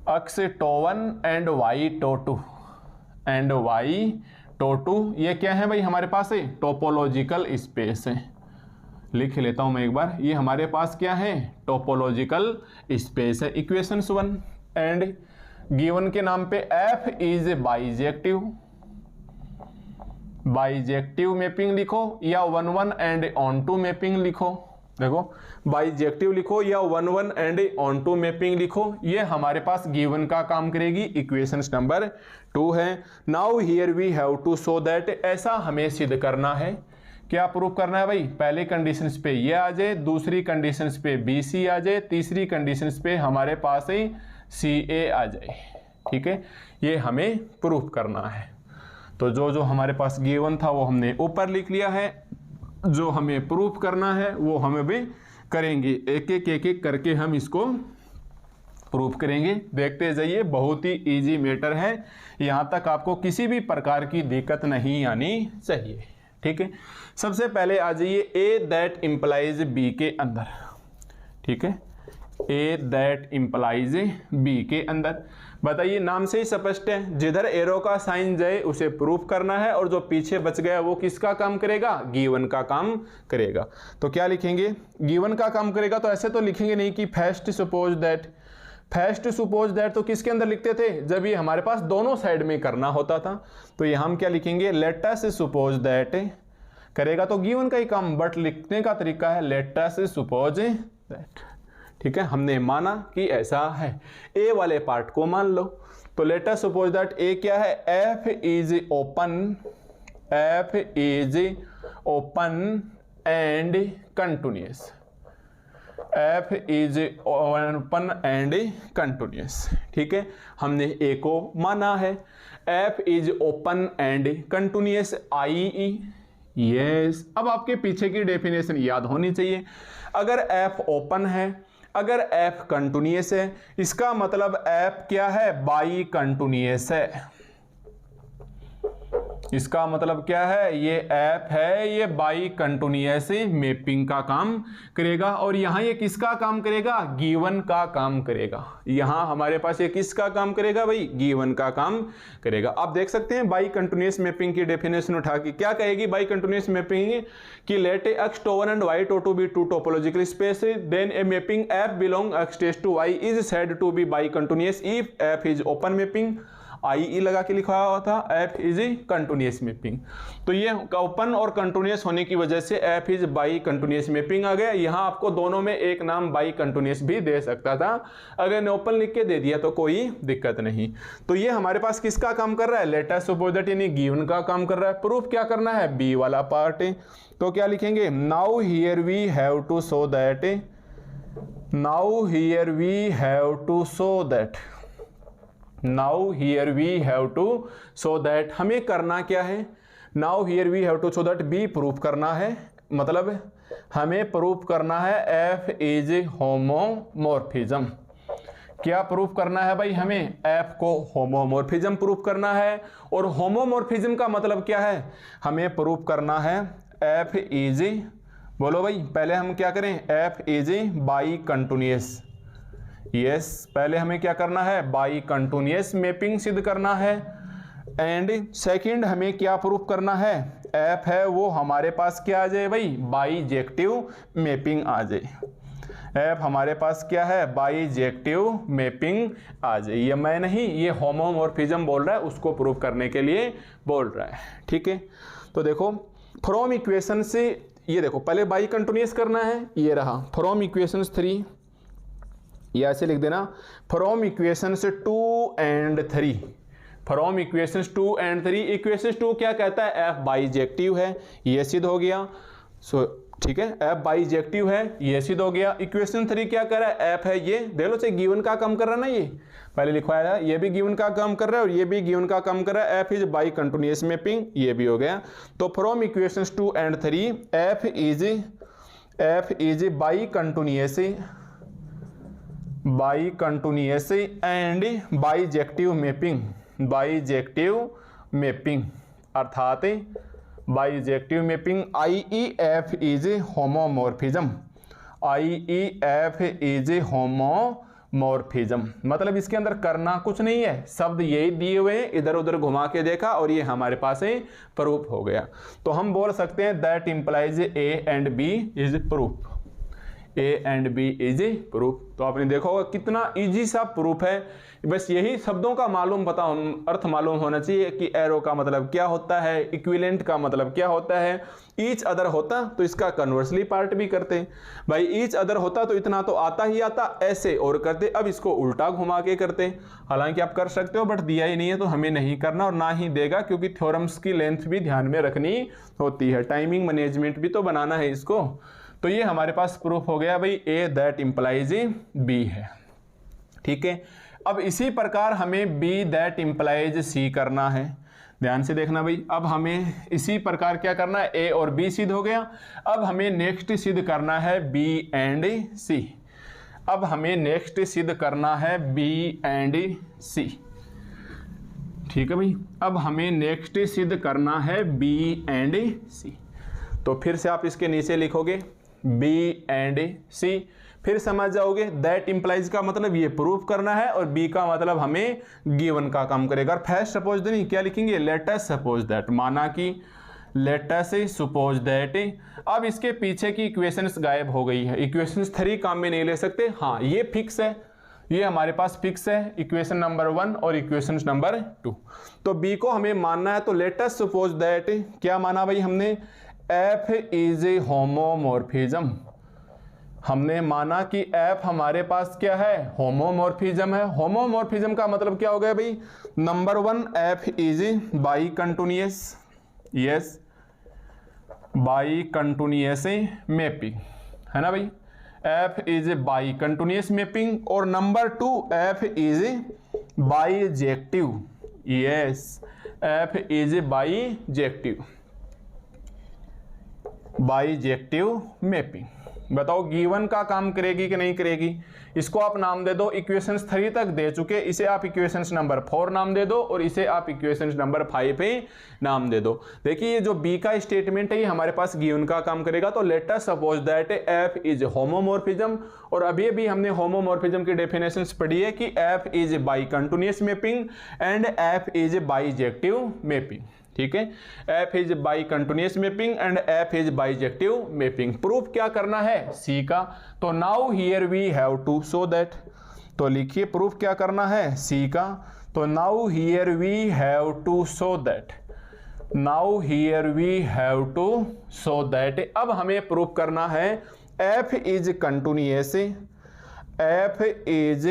X tau 1 and Y tau 2 and Y tau 2। ये क्या है भाई हमारे पास? है टोपोलॉजिकल स्पेस है। लिख लेता हूं मैं एक बार, ये हमारे पास क्या है? टोपोलॉजिकल स्पेस है। इक्वेशंस 1 एंड गिवन के नाम पे F is bijective, bijective mapping लिखो या 1 1 एंड ऑन टू मैपिंग लिखो। देखो बाइजेक्टिव लिखो या 1 1 एंड ऑन टू मैपिंग लिखो, ये हमारे पास गिवन का काम करेगी। इक्वेशंस नंबर 2 है। Now here we have to show that, ऐसा हमें सिद्ध करना है। क्या प्रूव करना है भाई? पहले कंडीशंस पे ये आ जाए, दूसरी कंडीशंस पे बी सी आ जाए, तीसरी कंडीशंस पे हमारे पास ही सी ए आ जाए। ठीक है, ये हमें प्रूफ करना है। तो जो जो हमारे पास गिवन था वो हमने ऊपर लिख लिया है, जो हमें प्रूफ करना है वो हमें भी करेंगे। एक एक करके हम इसको प्रूफ करेंगे। देखते जाइए, बहुत ही इजी मैटर है, यहाँ तक आपको किसी भी प्रकार की दिक्कत नहीं आनी चाहिए। ठीक है, सबसे पहले आ जाइए ए दैट इम्प्लाइज बी के अंदर। ठीक है, ए दैट इम्प्लाइज बी के अंदर। बताइए, नाम से ही स्पष्ट है, जिधर एरो का साइन जाए उसे प्रूफ करना है, और जो पीछे बच गया वो किसका काम करेगा? गिवन का काम करेगा। तो क्या लिखेंगे? गिवन का काम करेगा तो ऐसे तो लिखेंगे नहीं कि first suppose that. First suppose that तो किसके अंदर लिखते थे? जब ये हमारे पास दोनों साइड में करना होता था। तो यहाँ हम क्या लिखेंगे? Let us suppose that. करेगा तो गिवन का ही काम, बट लिखने का तरीका है लेट अस सपोज दैट। ठीक है, हमने माना कि ऐसा है। ए वाले पार्ट को मान लो। तो लेट अस सपोज दैट ए क्या है? F is open, F is open and continuous, F is open and continuous. ठीक है, हमने ए को माना है। F is open and continuous, I E. Yes, अब आपके पीछे की डेफिनेशन याद होनी चाहिए। अगर एफ ओपन है, अगर एफ कंटिन्यूअस है, इसका मतलब एफ क्या है? बाई कंटिन्यूअस है। इसका मतलब क्या है? ये एफ है, ये बाई कंटिन्यूअस मैपिंग का काम करेगा। और यहां ये किसका काम करेगा? गिवन का काम करेगा। यहां हमारे पास ये किसका काम करेगा भाई? गिवन का काम करेगा। आप देख सकते हैं बाई कंटिन्यूअस मैपिंग की डेफिनेशन उठा के क्या कहेगी बाई कंटिन्यूअस मैपिंग? कि let X tau 1 and Y tau 2 be two topological space, then a mapping F belong X test to Y is said to be bicontinuous if F is open mapping, i e लगा के लिखा हुआ था, F is continuous mapping. तो ये open और continuous होने की वजह से f is bicontinuous mapping आ गया। यहां आपको दोनों में एक नाम बाई कंटिन्यूअस भी दे सकता था, अगर ने ओपन लिख के दे दिया तो कोई दिक्कत नहीं। तो ये हमारे पास किसका काम कर रहा है? लेट अस सपोज दैट, यानी गिवन का काम कर रहा है। प्रूफ क्या करना है? बी वाला पार्ट। तो क्या लिखेंगे? Now here we have to show that, now here we have to show that, now here we have to show that. हमें करना क्या है? Now here we have to show that B proof करना है। मतलब हमें प्रूफ करना है एफ इज होमोमॉर्फिज्म। क्या प्रूफ करना है भाई? हमें एफ को होमोमॉर्फिज्म प्रूफ करना है। और होमोमॉर्फिज्म का मतलब क्या है? हमें प्रूफ करना है एफ इज, बोलो भाई, पहले हम क्या करें? F is bicontinuous. Yes, पहले हमें क्या करना है? बाई कंटिन्यूअस मैपिंग सिद्ध करना है। एंड सेकंड हमें क्या प्रूफ करना है? एफ है वो हमारे पास क्या आ जाए भाई? बाइजेक्टिव मैपिंग आ जाए। एफ हमारे पास क्या है? बाइजेक्टिव मैपिंग आ जाए। ये मैं नहीं, ये होमोमॉर्फिज्म बोल रहा है, उसको प्रूफ करने के लिए बोल रहा है। ठीक है, तो देखो फ्रॉम इक्वेशन से, ये देखो पहले बाई कंटिन्यूअस करना है, ये रहा फ्रॉम इक्वेशंस 3, या ऐसे लिख देना from equations 2 and 3, from equations 2 and 3। Equations 2 क्या कहता है? एफ बाइजेक्टिव है, ये सिद्ध हो गया। सो ठीक है, एफ बाइजेक्टिव है, ये सिद्ध हो गया। इक्वेशन 3 क्या कर रहा है? एफ है, ये देख लो, चाहे गिवन का काम कर रहा है ना, ये पहले लिखवाया है, ये भी गिवन का काम कर रहा है और ये भी गिवन का काम कर रहा है। F is bicontinuous mapping, ये भी हो गया। तो from equations 2 and 3 f is bicontinuous, bicontinuous and bijective mapping, bijective mapping अर्थात bijective mapping. IEF is homeomorphism, IEF is homeomorphism, मतलब इसके अंदर करना कुछ नहीं है, शब्द यही दिए हुए हैं, इधर उधर घुमा के देखा और ये हमारे पास प्रूफ हो गया। तो हम बोल सकते हैं that implies A and B is proof, A and B is proof. तो आपने देखा होगा कितना इजी सा प्रूफ है, बस यही शब्दों का अर्थ मालूम होना चाहिए कि एरो का मतलब क्या होता है, इक्विवेलेंट का मतलब क्या होता है। ईच अदर होता तो इसका कन्वर्सली पार्ट भी करते, भाई ईच अदर होता तो इतना तो आता ही आता, ऐसे और करते, अब इसको उल्टा घुमा के करते। हालांकि आप कर सकते हो बट दिया ही नहीं है तो हमें नहीं करना और ना ही देगा, क्योंकि थ्योरम्स की लेंथ भी ध्यान में रखनी होती है, टाइमिंग मैनेजमेंट भी तो बनाना है इसको। तो ये हमारे पास प्रूफ हो गया भाई A दैट इंप्लाइज B है, ठीक है। अब इसी प्रकार हमें B दैट इंप्लाइज C करना है, ध्यान से देखना भाई। अब हमें इसी प्रकार क्या करना है, A और B सिद्ध हो गया, अब हमें नेक्स्ट सिद्ध करना है B एंड C। अब हमें नेक्स्ट सिद्ध करना है B एंड C, ठीक है भाई। अब हमें नेक्स्ट सिद्ध करना है B एंड C। तो फिर से आप इसके नीचे लिखोगे B एंड C, फिर समझ जाओगे दैट इंप्लाइज का मतलब ये प्रूफ करना है और B का मतलब हमें गिवन का काम करेगा। और फर्स्ट सपोज नहीं क्या लिखेंगे, लेट अस सपोज दैट, माना कि लेट अस सपोज दैट। अब इसके पीछे की इक्वेशंस गायब हो गई है, इक्वेशंस 3 काम में नहीं ले सकते, हाँ ये फिक्स है, ये हमारे पास फिक्स है, इक्वेशन नंबर 1 और इक्वेशन नंबर 2। तो B को हमें मानना है, तो लेट अस सपोज दैट क्या माना भाई हमने, F इज ए होमोमॉर्फिज्म। हमने माना कि F हमारे पास क्या है, होमोमॉर्फिज्म है। होमोमॉर्फिज्म का मतलब क्या हो गया भाई, number 1 F is bicontinuous, yes bicontinuous mapping, है ना भाई, F is bicontinuous mapping. और number 2 F is bijective, yes F is bijective mapping. बताओ गिवन का काम करेगी कि नहीं करेगी। इसको आप नाम दे दो, इक्वेशंस 3 तक दे चुके, इसे आप इक्वेशंस नंबर 4 नाम दे दो और इसे आप इक्वेशंस नंबर 5 पे नाम दे दो। देखिए ये जो B का स्टेटमेंट है ये हमारे पास गिवन का काम करेगा। तो let us suppose that F is homomorphism, और अभी अभी हमने होमोमॉर्फिज्म की डेफिनेशंस पढ़ी है कि F is bicontinuous mapping and F is bijective mapping, ठीक है। F is bicontinuous mapping and F is bijective mapping. Proof क्या करना है, C का। तो now here we have to show that, तो लिखिए प्रूफ क्या करना है, C का। तो now here we have to show that, now here we have to show that. अब हमें प्रूफ करना है F is continuous, F is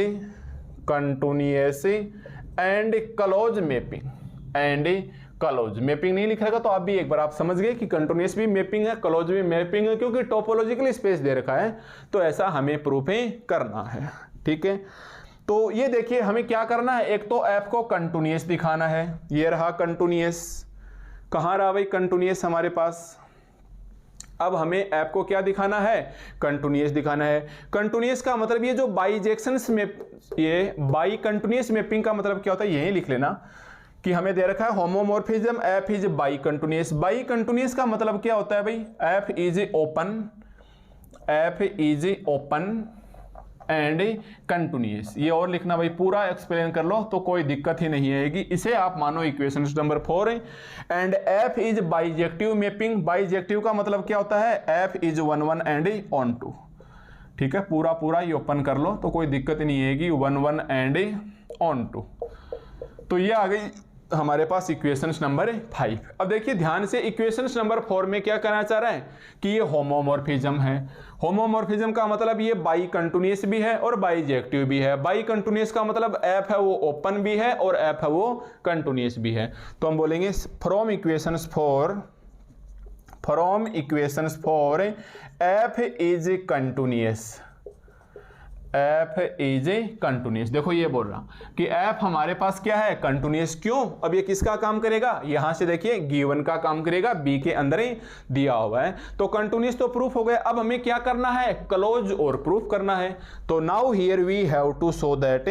continuous and close mapping, and close mapping नहीं लिखेगा तो आप भी एक बार आप समझ गए कि कंटिन्यूअस भी मैपिंग है, क्लोज भी मैपिंग है, क्योंकि टोपोलॉजिकल स्पेस दे रखा है, तो ऐसा हमें प्रूफ करना है, ठीक है। तो ये देखिए हमें क्या करना है, एक तो F को कंटिन्यूअस दिखाना है, ये रहा कंटिन्यूअस, कहाँ रहा भाई कंटिन्यूअस हमारे पास। अब हमें F को क्या दिखाना है, कंटिन्यूअस दिखाना है। कंटिन्यूअस का मतलब ये जो बाईजेक्शंस में, ये बाई कंटिन्यूअस मैपिंग का मतलब क्या होता है, यही लिख लेना कि हमें दे रखा है homomorphism F is bicontinuous. Bicontinuous का मतलब क्या होता है भाई, F is open, F is open and continuous. ये और लिखना भाई, पूरा एक्सप्लेन कर लो तो कोई दिक्कत ही नहीं आएगी। इसे आप मानो इक्वेशन नंबर 4 है। And F is bijective mapping, बाईजेक्टिव का मतलब क्या होता है, F इज 1 1 एंड ऑन 2, ठीक है। पूरा पूरा ये ओपन कर लो तो कोई दिक्कत नहीं आएगी, 1 1 एंड ऑन 2। तो ये आ गई हमारे पास इक्वेशंस नंबर 5। अब देखिए ध्यान से, इक्वेशंस नंबर 4 में क्या कहना चाह रहा है कि ये होमोमॉर्फिज्म है। होमोमॉर्फिज्म का मतलब ये बाई कंटिन्यूअस भी है और बाईजेक्टिव भी है। बाई कंटिन्यूअस का मतलब F है वो ओपन भी है और F है वो कंटिन्यूअस भी है। तो हम बोलेंगे from equations 4 F is continuous, F is continuous. देखो ये बोल रहा कि F हमारे पास क्या है, कंटिन्यूअस। क्यों, अब ये किसका काम करेगा, यहां से देखिए गिवन का काम करेगा, B के अंदर ही दिया हुआ है। तो कंटिन्यूअस तो प्रूफ हो गया, अब हमें क्या करना है, क्लोज और प्रूफ करना है। तो now here we have to show that,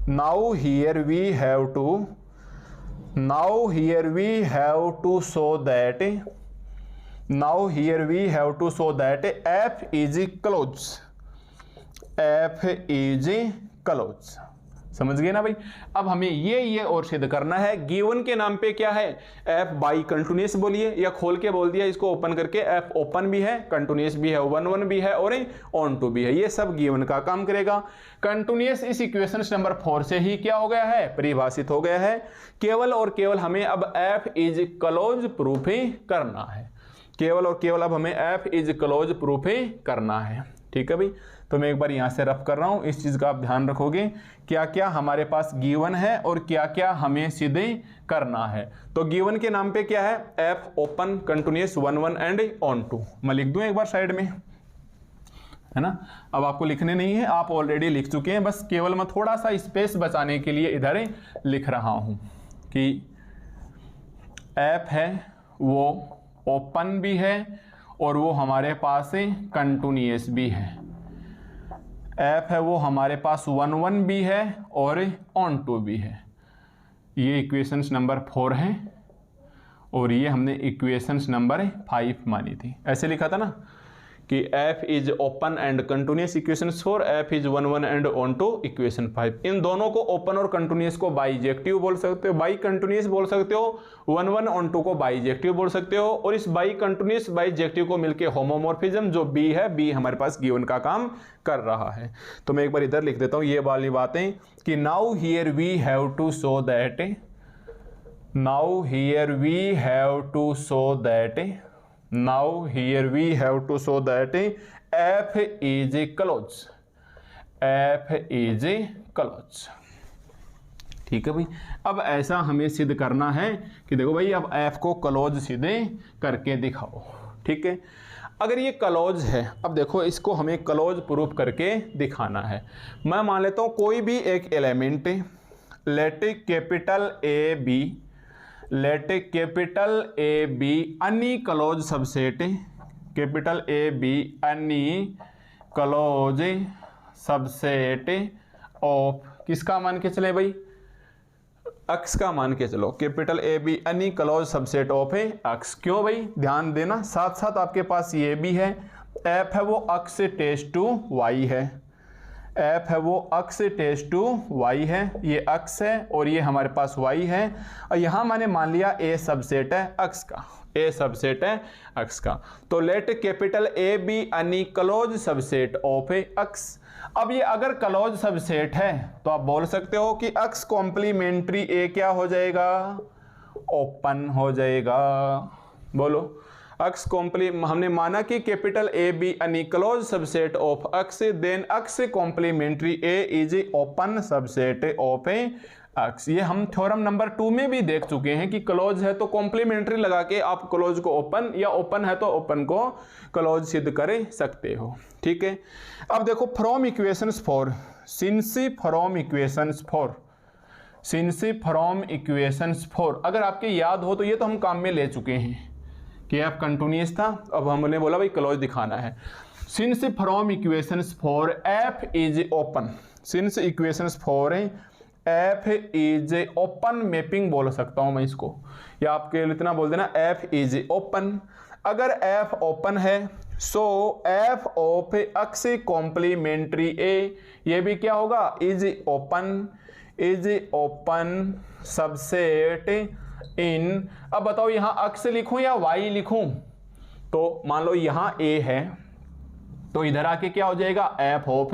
now here we have to Now here we have to show that f is close. f is close. समझ गए ना भाई। अब हमें ये और सिद्ध करना है। गिवन के नाम पे क्या है, f बाई कंटिन्यूस बोलिए, या खोल के बोल दिया इसको ओपन करके, f ओपन भी है, कंटिन्यूस भी है, 1 1 भी है और ऑन टू भी है। ये सब गिवन का काम करेगा। कंटिन्यूस इस इक्वेशन नंबर 4 से ही क्या हो गया है, परिभाषित हो गया है। केवल और केवल हमें अब f इज क्लोज प्रूफ ही करना है। केवल और केवल अब हमें f इज क्लोज प्रूफ ही करना है। ठीक है भाई। तो मैं एक बार यहां से रफ कर रहा हूं, इस चीज का आप ध्यान रखोगे, क्या क्या हमारे पास गिवन है और क्या क्या हमें सीधे करना है। तो गिवन के नाम पे क्या है, f open continuous 1 1 and onto. मैं लिख दूं एक बार साइड में, है ना। अब आपको लिखने नहीं है, आप ऑलरेडी लिख चुके हैं, बस केवल मैं थोड़ा सा स्पेस बचाने के लिए इधर लिख रहा हूं कि f है वो ओपन भी है और वो हमारे पास कंटिन्यूस भी है। f है वो हमारे पास 1 1 भी है और ऑन टू भी है। ये इक्वेशंस नंबर 4 है और ये हमने इक्वेशंस नंबर 5 मानी थी। ऐसे लिखा था ना कि f is open and continuous equation 4, f is 1 1 and onto equation 5। इन दोनों को ओपन और कंटिन्यूस को बाइजेक्टिव बोल सकते हो, बाई कंटिन्यूस बोल सकते हो, 1 1 ऑन टू को बाइजेक्टिव बोल सकते हो, और इस बाई कंटिन्यूस बाइजेक्टिव को मिलके होमोमॉर्फिज्म जो b है, b हमारे पास गिवन का काम कर रहा है। तो मैं एक बार इधर लिख देता हूं ये वाली बातें कि now here we have to show that, now here we have to show that, now here we have to show that f is close, f is close। ठीक है भाई। अब ऐसा हमें सिद्ध करना है कि देखो भाई अब f को क्लोज सीधे करके दिखाओ। ठीक है, अगर ये क्लोज है, अब देखो इसको हमें क्लोज प्रूफ करके दिखाना है। मैं मान लेता हूं कोई भी एक element, let capital A be, let capital A be any close subset, capital A be any close subset of, किसका मान के चले भाई, एक्स का मान के चलो। Capital A be any close subset of है एक्स। क्यों भाई, ध्यान देना, साथ साथ आपके पास ये भी है, एफ है वो एक्स टेस्ट टू वाई है, f है वो x टेस्ट टू y है, ये x है और ये हमारे पास y है, और यहां मैंने मान लिया a सबसेट है x का, a सबसेट है x का। तो let capital a B any close subset of x। अब ये अगर क्लोज सबसेट है तो आप बोल सकते हो कि x कॉम्प्लीमेंट्री a क्या हो जाएगा, ओपन हो जाएगा। बोलो, x हमने माना कि capital A be any close subset of x, then x complementary a is open subset of x। ये हम थ्योरम नंबर 2 में भी देख चुके हैं कि क्लोज है तो कॉम्प्लीमेंट्री लगा के आप क्लोज को ओपन, या ओपन है तो ओपन को क्लोज सिद्ध कर सकते हो। ठीक है, अब देखो from equations 4, since from equations 4, since from equations 4, अगर आपके याद हो तो ये तो हम काम में ले चुके हैं कि f कंटिन्यूस था, अब हमने बोला भाई क्लोज दिखाना है। Since from equations 4 f is open, since equations 4 है f इज ओपन, मैपिंग बोल सकता हूं मैं इसको, या आपके लिए इतना बोल देना f इज ओपन। अगर f ओपन है so f of x complementary a, ये भी क्या होगा, is open, is open subset in. अब बताओ यहां x लिखूं या y लिखूं, तो मान लो यहां a है तो इधर आके क्या हो जाएगा, f ऑफ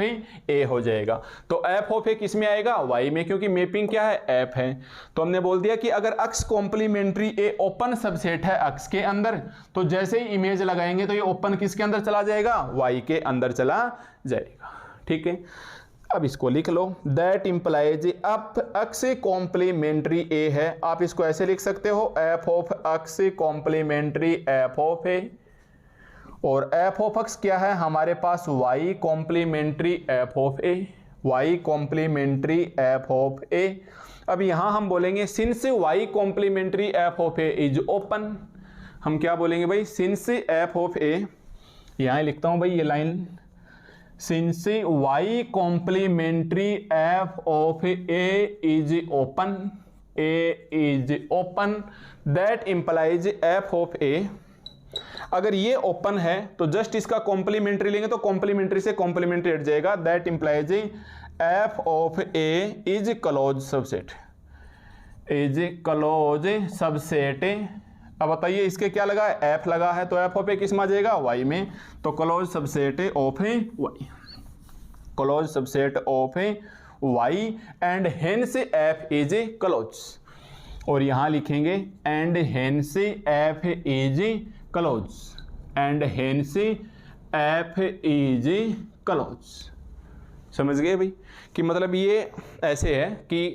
a हो जाएगा। तो f ऑफ a किस में आएगा, y में, क्योंकि मैपिंग क्या है, f है। तो हमने बोल दिया कि अगर x complementary a open subset है x के अंदर, तो जैसे ही इमेज लगाएंगे तो ये ओपन किसके अंदर चला जाएगा, y के अंदर चला जाएगा। ठीक है, अब इसको लिख लो, दैट इंप्लाइज अब x कॉम्प्लीमेंट्री a है, आप इसको ऐसे लिख सकते हो, f of x complementary f of a, और f ऑफ x क्या है हमारे पास, y complementary f of a, y complementary f of a। अब यहां हम बोलेंगे since y complementary f of a is open, हम क्या बोलेंगे भाई, सिंस f ऑफ a, यहां लिखता हूं भाई ये line, since y complementary f of a is open, a is open, that implies F of a. अगर ये ओपन है तो जस्ट इसका कॉम्प्लीमेंट्री लेंगे तो कॉम्प्लीमेंट्री से कॉम्प्लीमेंट्री हट जाएगा, that implies F of a is close subset, is close subset. अब बताइए इसके क्या लगा है, एफ लगा है, तो एफ ऑफ ए किस में आ जाएगा, वाई में, तो close subset of Y, close subset of Y and hence F is close. और यहां लिखेंगे and hence F is close, and hence F is close. समझ गए भाई कि मतलब ये ऐसे है कि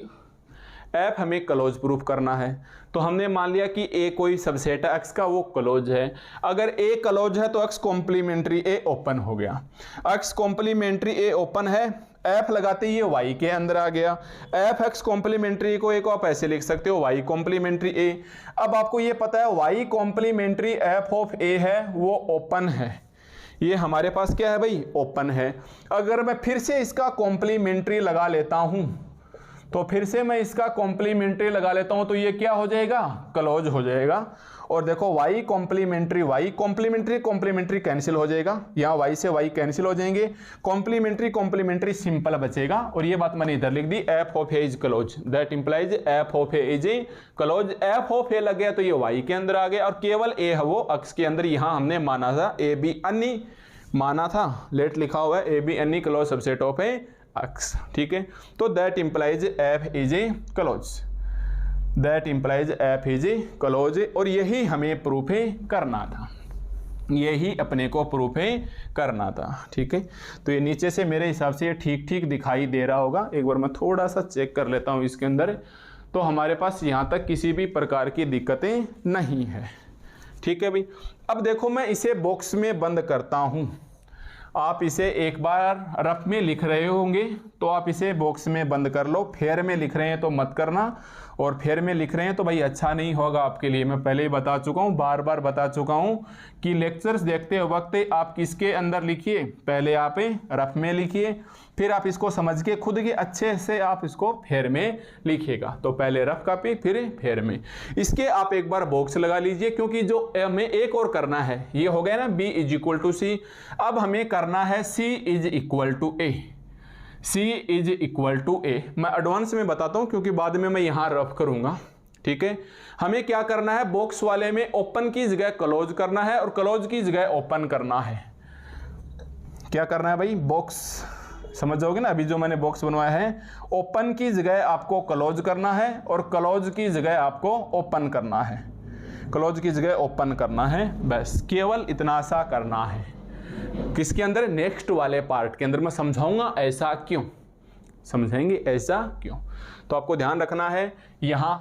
एफ हमें क्लोज प्रूफ करना है, तो हमने मान लिया कि ए कोई सबसेट है एक्स का, वो क्लोज है। अगर ए क्लोज है तो एक्स कॉम्प्लीमेंट्री ए ओपन हो गया, एक्स कॉम्प्लीमेंट्री ए ओपन है, एफ लगाते ही ये वाई के अंदर आ गया। एफ एक्स कॉम्प्लीमेंट्री को ए को आप ऐसे लिख सकते हो, वाई कॉम्प्लीमेंट्री ए। अब आपको ये पता है वाई कॉम्प्लीमेंट्री एफ ऑफ ए है, वो ओपन है, ये हमारे पास क्या है भाई, ओपन है। अगर मैं फिर से इसका कॉम्प्लीमेंट्री लगा लेता हूं, तो फिर से मैं इसका कॉम्प्लीमेंट्री लगा लेता हूं, तो ये क्या हो जाएगा, क्लोज हो जाएगा। और देखो y complementary y, complementary complementary cancel हो जाएगा, यहाँ y से y कैंसिल हो जाएंगे, कॉम्प्लीमेंट्री कॉम्प्लीमेंट्री सिंपल बचेगा। और ये बात मैंने इधर लिख दी, f of a is close, that implies F of a is close. F of a लग गया तो ये y के अंदर आ गया, और केवल ए है वो अक्स के अंदर। यहाँ हमने माना था ए बी अन्य माना था, लेट लिखा हुआ है, ए बी अन्य close subset of A x, ठीक है। तो that implies F is a close, that implies F is a close. और यही हमें प्रूफ करना था, यही अपने को प्रूफ करना था, ठीक है। तो ये नीचे से मेरे हिसाब से ये ठीक ठीक दिखाई दे रहा होगा, एक बार मैं थोड़ा सा चेक कर लेता हूँ इसके अंदर। तो हमारे पास यहाँ तक किसी भी प्रकार की दिक्कतें नहीं है, ठीक है भाई। अब देखो मैं इसे बॉक्स में बंद करता हूँ, आप इसे एक बार रफ में लिख रहे होंगे तो आप इसे बॉक्स में बंद कर लो, फेयर में लिख रहे हैं तो मत करना, और फेयर में लिख रहे हैं तो भाई अच्छा नहीं होगा आपके लिए। मैं पहले ही बता चुका हूँ, बार बार बता चुका हूँ कि लेक्चर्स देखते वक्त आप किसके अंदर लिखिए, पहले आप रफ में लिखिए, फिर आप इसको समझ के खुद के अच्छे से आप इसको फेयर में लिखिएगा। तो पहले रफ कॉपी फिर फेयर में। इसके आप एक बार बॉक्स लगा लीजिए, क्योंकि जो हमें एक और करना है, ये हो गया ना b इज इक्वल टू सी, अब हमें करना है c is equal to a, c is equal to a. मैं एडवांस में बताता हूं क्योंकि बाद में मैं यहां रफ करूंगा, ठीक है। हमें क्या करना है, बॉक्स वाले में ओपन की जगह क्लोज करना है और क्लोज की जगह ओपन करना है। क्या करना है भाई, बॉक्स समझ जाओगे ना, अभी जो मैंने बॉक्स बनवाया है, ओपन की जगह आपको क्लोज करना है और क्लोज की जगह आपको ओपन करना है, क्लोज की जगह ओपन करना है, बस केवल इतना सा करना है। किसके अंदर, नेक्स्ट वाले पार्ट के अंदर मैं समझाऊंगा ऐसा क्यों, समझेंगे ऐसा क्यों। तो आपको ध्यान रखना है यहाँ